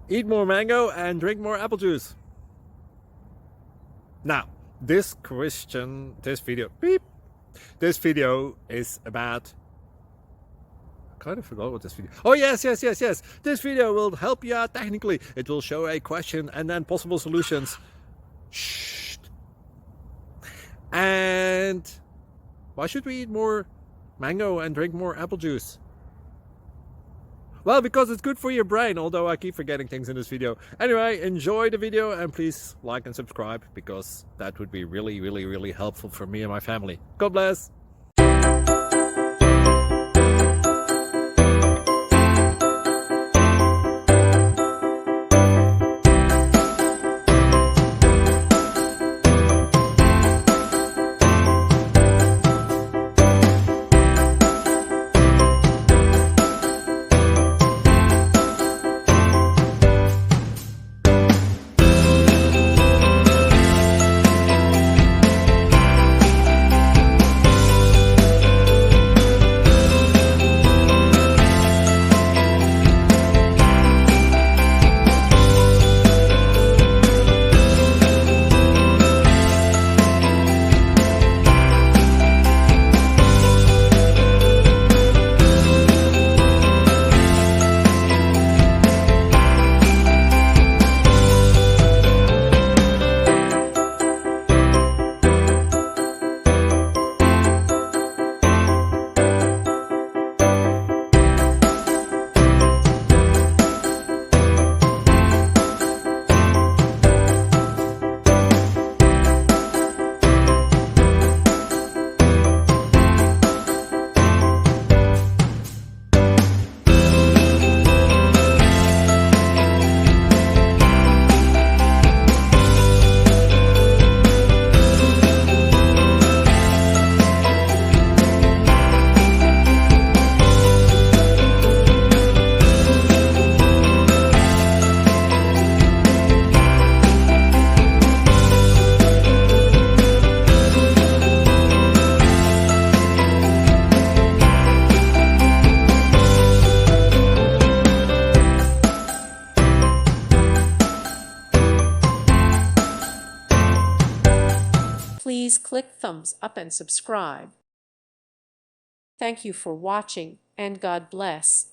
Eat more mango and drink more apple juice. Now, this video is about, I kind of forgot what this video. Oh, yes. This video will help you out technically. It will show a question and then possible solutions. Shh. And why should we eat more mango and drink more apple juice? Well, because it's good for your brain, although I keep forgetting things in this video. Anyway, enjoy the video and please like and subscribe, because that would be really helpful for me and my family. God bless! Please click thumbs up and subscribe. Thank you for watching, and God bless.